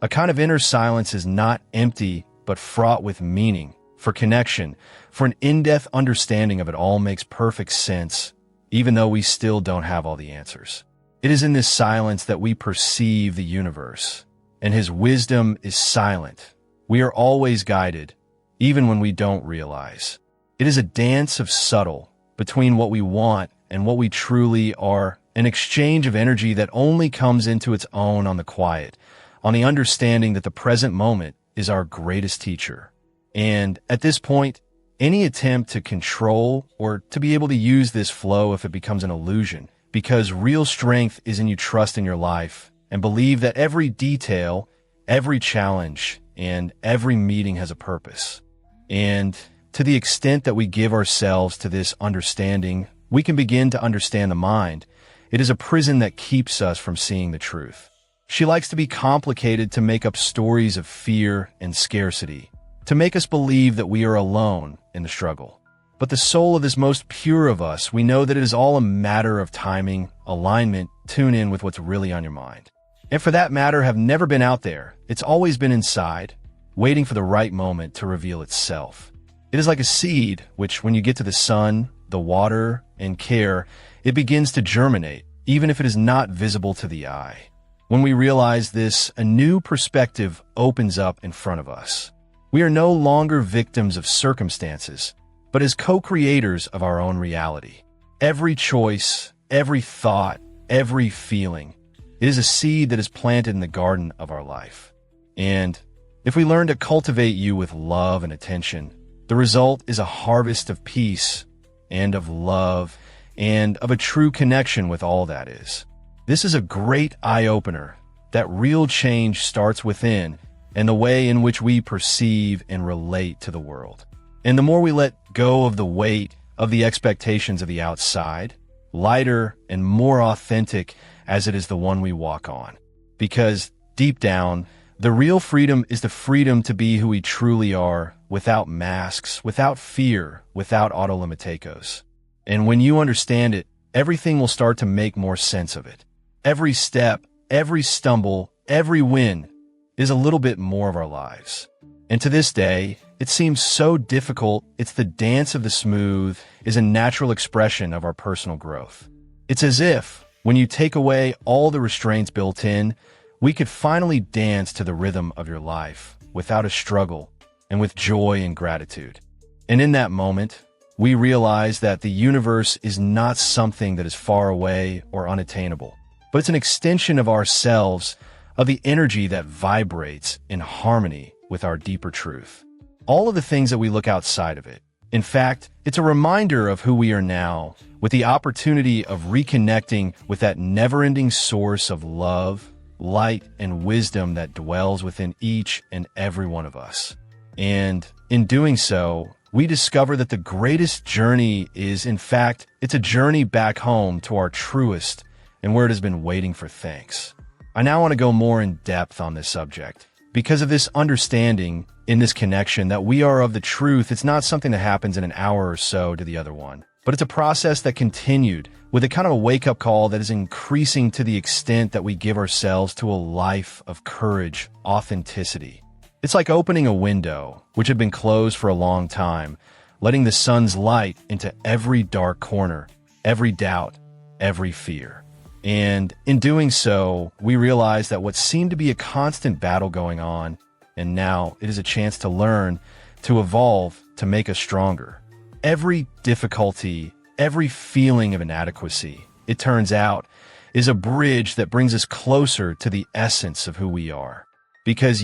A kind of inner silence is not empty, but fraught with meaning, for connection, for an in-depth understanding of it all makes perfect sense, even though we still don't have all the answers. It is in this silence that we perceive the universe, and his wisdom is silent. We are always guided, even when we don't realize. It is a dance of subtle between what we want and what we truly are, an exchange of energy that only comes into its own on the quiet, on the understanding that the present moment is our greatest teacher. And at this point, any attempt to control or to be able to use this flow if it becomes an illusion, because real strength is in you trust in your life and believe that every detail, Every challenge and every meeting has a purpose. And to the extent that we give ourselves to this understanding, we can begin to understand the mind. It is a prison that keeps us from seeing the truth. She likes to be complicated to make up stories of fear and scarcity, to make us believe that we are alone in the struggle. But the soul of this most pure of us, we know that it is all a matter of timing, alignment, tune in with what's really on your mind. And for that matter, have never been out there. It's always been inside, waiting for the right moment to reveal itself. It is like a seed, which when you get to the sun, the water, and care, it begins to germinate, even if it is not visible to the eye. When we realize this, a new perspective opens up in front of us. We are no longer victims of circumstances, but as co-creators of our own reality. Every choice, every thought, every feeling, it is a seed that is planted in the garden of our life. And if we learn to cultivate you with love and attention, the result is a harvest of peace and of love and of a true connection with all that is. This is a great eye-opener that real change starts within and the way in which we perceive and relate to the world. And the more we let go of the weight of the expectations of the outside, lighter and more authentic as it is the one we walk on. Because deep down, the real freedom is the freedom to be who we truly are, without masks, without fear, without autolimitakos. And when you understand it, everything will start to make more sense of it. Every step, every stumble, every win is a little bit more of our lives. And to this day, it seems so difficult. It's the dance of the smooth is a natural expression of our personal growth. It's as if, when you take away all the restraints built in, we could finally dance to the rhythm of your life without a struggle and with joy and gratitude. And in that moment, we realize that the universe is not something that is far away or unattainable, but it's an extension of ourselves, of the energy that vibrates in harmony with our deeper truth. All of the things that we look outside of it. In fact, it's a reminder of who we are now, with the opportunity of reconnecting with that never-ending source of love, light, and wisdom that dwells within each and every one of us. And in doing so, we discover that the greatest journey is, in fact, it's a journey back home to our truest and where it has been waiting for thanks. I now want to go more in depth on this subject. Because of this understanding in this connection that we are of the truth, it's not something that happens in an hour or so to the other one, but it's a process that continued with a kind of a wake-up call that is increasing to the extent that we give ourselves to a life of courage, authenticity. It's like opening a window, which had been closed for a long time, letting the sun's light into every dark corner, every doubt, every fear. And in doing so, we realize that what seemed to be a constant battle going on, and now it is a chance to learn, to evolve, to make us stronger. Every difficulty, every feeling of inadequacy, it turns out, is a bridge that brings us closer to the essence of who we are. Because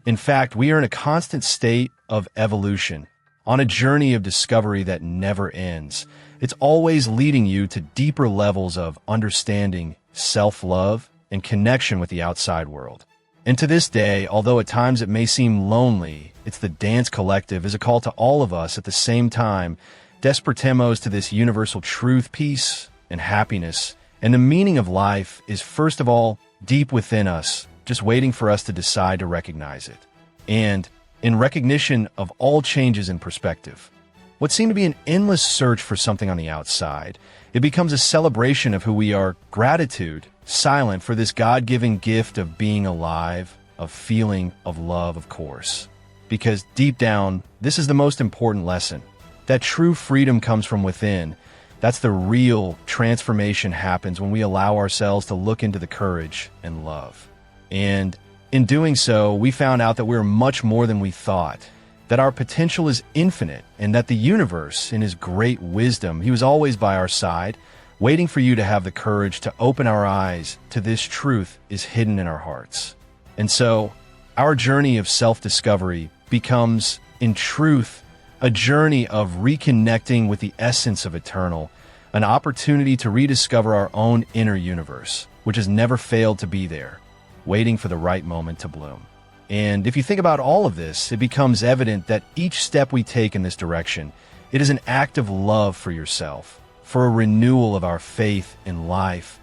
in fact, we are in a constant state of evolution, on a journey of discovery that never ends. It's always leading you to deeper levels of understanding, self-love, and connection with the outside world. And to this day, although at times it may seem lonely, it's the Dance Collective is a call to all of us at the same time, despertemos to this universal truth, peace, and happiness. And the meaning of life is, first of all, deep within us, just waiting for us to decide to recognize it. And in recognition of all changes in perspective, what seemed to be an endless search for something on the outside, it becomes a celebration of who we are, gratitude, silent for this God-given gift of being alive, of feeling, of love, of course. Because deep down, this is the most important lesson. That true freedom comes from within. That's the real transformation happens when we allow ourselves to look into the courage and love. And in doing so, we found out that we're much more than we thought, that our potential is infinite, and that the universe, in his great wisdom, he was always by our side, waiting for you to have the courage to open our eyes to this truth is hidden in our hearts. And so, our journey of self-discovery becomes, in truth, a journey of reconnecting with the essence of eternal, an opportunity to rediscover our own inner universe, which has never failed to be there, waiting for the right moment to bloom. And if you think about all of this, it becomes evident that each step we take in this direction, it is an act of love for yourself, for a renewal of our faith in life,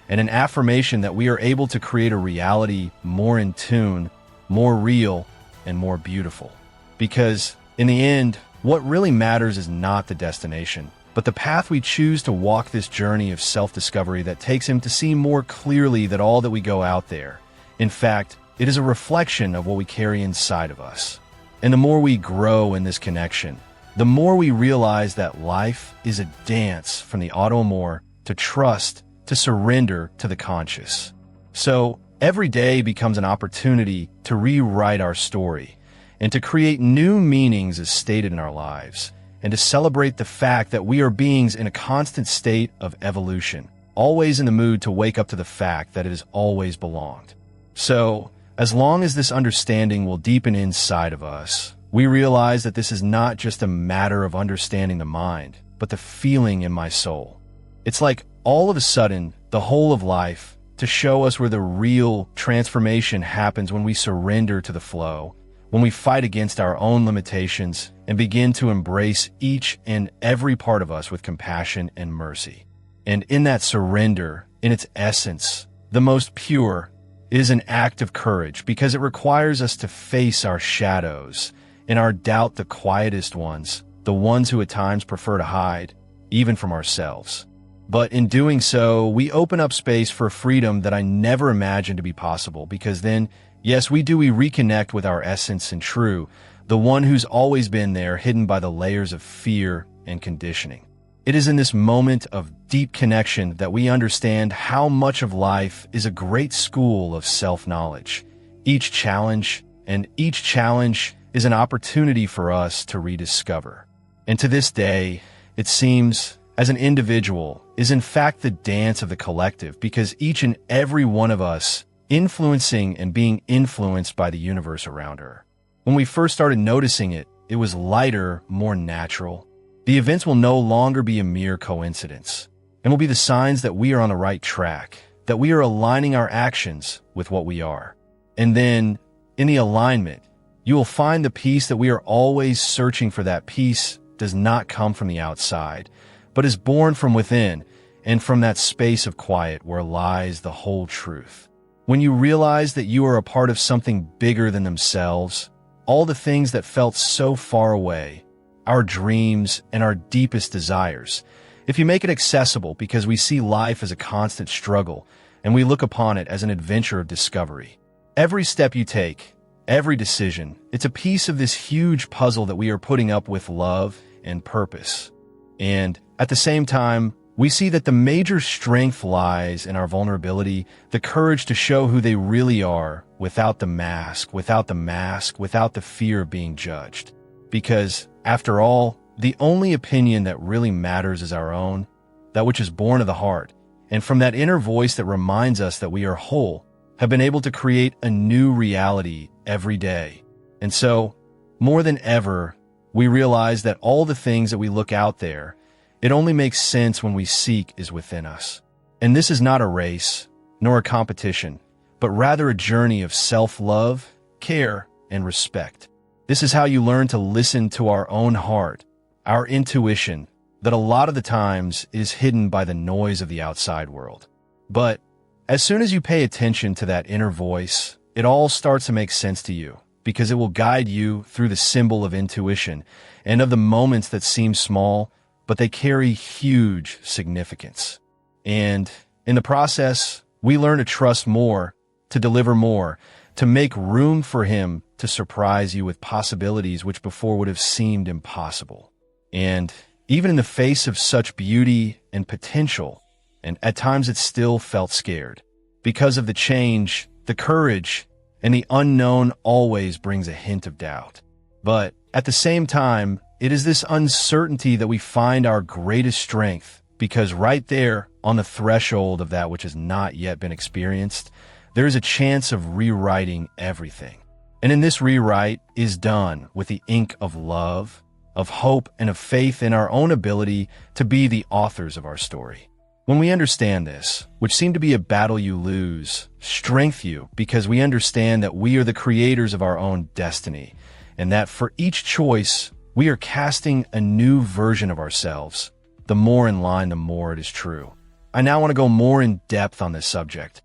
and an affirmation that we are able to create a reality more in tune, more real, and more beautiful. Because in the end, what really matters is not the destination, but the path we choose to walk this journey of self-discovery that takes him to see more clearly that all that we go out there, in fact, it is a reflection of what we carry inside of us. And the more we grow in this connection, the more we realize that life is a dance from the auto-amor to trust to surrender to the conscious. So every day becomes an opportunity to rewrite our story and to create new meanings as stated in our lives, and to celebrate the fact that we are beings in a constant state of evolution, always in the mood to wake up to the fact that it has always belonged. So, as long as this understanding will deepen inside of us, we realize that this is not just a matter of understanding the mind, but the feeling in my soul. It's like all of a sudden, the whole of life, to show us where the real transformation happens when we surrender to the flow, when we fight against our own limitations and begin to embrace each and every part of us with compassion and mercy. And in that surrender, in its essence, the most pure, is an act of courage because it requires us to face our shadows and our doubt, the quietest ones, the ones who at times prefer to hide, even from ourselves. But in doing so, we open up space for freedom that I never imagined to be possible, because then, yes, we reconnect with our essence and true, the one who's always been there, hidden by the layers of fear and conditioning. It is in this moment of deep connection that we understand how much of life is a great school of self-knowledge. Each challenge is an opportunity for us to rediscover. And to this day, it seems, as an individual, is in fact the dance of the collective, because each and every one of us influencing and being influenced by the universe around her. When we first started noticing it, it was lighter, more natural. The events will no longer be a mere coincidence, and will be the signs that we are on the right track, that we are aligning our actions with what we are. And then, in the alignment, you will find the peace that we are always searching for. That peace does not come from the outside, but is born from within, and from that space of quiet where lies the whole truth. When you realize that you are a part of something bigger than themselves, all the things that felt so far away, our dreams and our deepest desires, if you make it accessible, because we see life as a constant struggle and we look upon it as an adventure of discovery. Every step you take, every decision, it's a piece of this huge puzzle that we are putting up with love and purpose. And at the same time, we see that the major strength lies in our vulnerability, the courage to show who they really are without the mask, without the fear of being judged. Because, after all, the only opinion that really matters is our own, that which is born of the heart, and from that inner voice that reminds us that we are whole, have been able to create a new reality every day. And so, more than ever, we realize that all the things that we look out there, it only makes sense when we seek is within us. And this is not a race, nor a competition, but rather a journey of self-love, care, and respect. This is how you learn to listen to our own heart, our intuition, that a lot of the times is hidden by the noise of the outside world. But as soon as you pay attention to that inner voice, it all starts to make sense to you, because it will guide you through the symbol of intuition and of the moments that seem small, but they carry huge significance. And in the process, we learn to trust more, to deliver more, to make room for him to surprise you with possibilities which before would have seemed impossible. And even in the face of such beauty and potential, and at times it still felt scared. Because of the change, the courage, and the unknown always brings a hint of doubt. But at the same time, it is this uncertainty that we find our greatest strength, because right there, on the threshold of that which has not yet been experienced, there is a chance of rewriting everything. And in this rewrite is done with the ink of love, of hope, and of faith in our own ability to be the authors of our story. When we understand this, which seemed to be a battle you lose, strength you, because we understand that we are the creators of our own destiny, and that for each choice, we are casting a new version of ourselves. The more in line, the more it is true. I now want to go more in depth on this subject,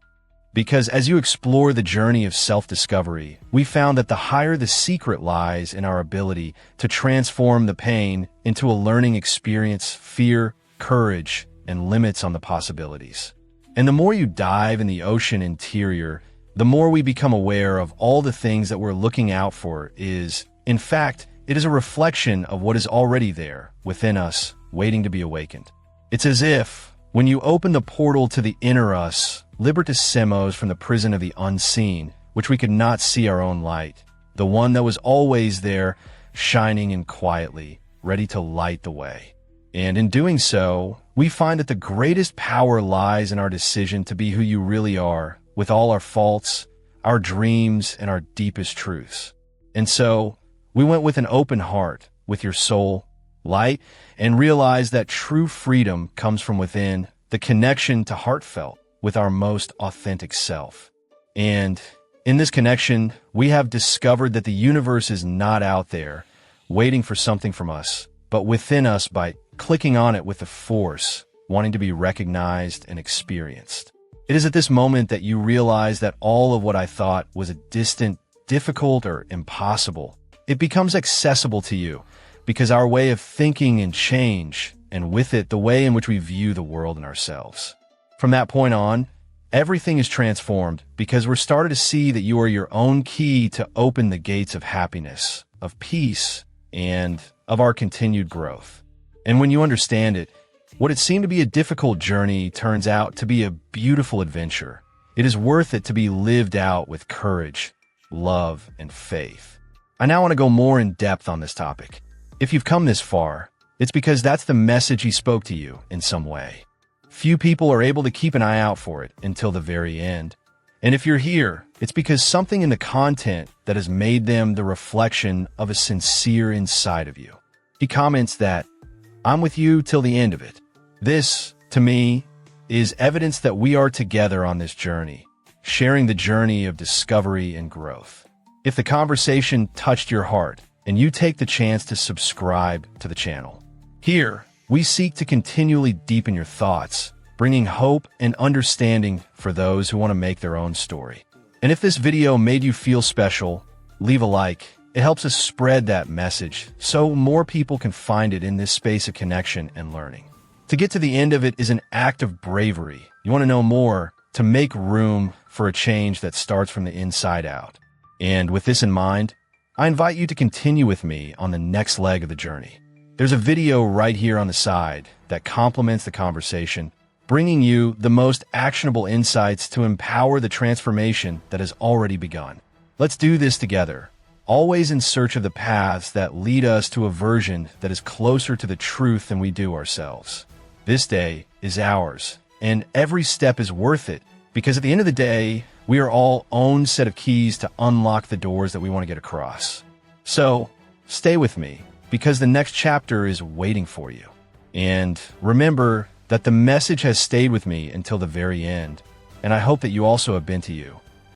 because as you explore the journey of self-discovery, we found that the higher the secret lies in our ability to transform the pain into a learning experience, fear, courage, and limits on the possibilities. And the more you dive in the ocean interior, the more we become aware of all the things that we're looking out for is, in fact, it is a reflection of what is already there within us, waiting to be awakened. It's as if, when you open the portal to the inner us, libertissimos from the prison of the unseen, which we could not see our own light, the one that was always there, shining and quietly, ready to light the way. And in doing so, we find that the greatest power lies in our decision to be who you really are, with all our faults, our dreams, and our deepest truths. And so, we went with an open heart, with your soul, light, and realized that true freedom comes from within, the connection to heartfelt, with our most authentic self. And in this connection, we have discovered that the universe is not out there, waiting for something from us, but within us by clicking on it with the force, wanting to be recognized and experienced. It is at this moment that you realize that all of what I thought was a distant, difficult, or impossible, it becomes accessible to you, because our way of thinking and change, and with it, the way in which we view the world and ourselves. From that point on, everything is transformed because we're starting to see that you are your own key to open the gates of happiness, of peace, and of our continued growth. And when you understand it, what it seemed to be a difficult journey turns out to be a beautiful adventure. It is worth it to be lived out with courage, love, and faith. I now want to go more in depth on this topic. If you've come this far, it's because that's the message he spoke to you in some way. Few people are able to keep an eye out for it until the very end. And if you're here, it's because something in the content that has made them the reflection of a sincere inside of you. He comments that, "I'm with you till the end of it." This, to me, is evidence that we are together on this journey, sharing the journey of discovery and growth. If the conversation touched your heart, and you take the chance to subscribe to the channel. Here, we seek to continually deepen your thoughts, bringing hope and understanding for those who want to make their own story. And if this video made you feel special, leave a like. It helps us spread that message so more people can find it in this space of connection and learning. To get to the end of it is an act of bravery. You want to know more, to make room for a change that starts from the inside out. And with this in mind, I invite you to continue with me on the next leg of the journey. There's a video right here on the side that complements the conversation, bringing you the most actionable insights to empower the transformation that has already begun. Let's do this together, always in search of the paths that lead us to a version that is closer to the truth than we do ourselves. This day is ours, and every step is worth it, because at the end of the day, we are all own set of keys to unlock the doors that we want to get across. So, stay with me, because the next chapter is waiting for you. And remember that the message has stayed with me until the very end, and I hope that you also have been to you.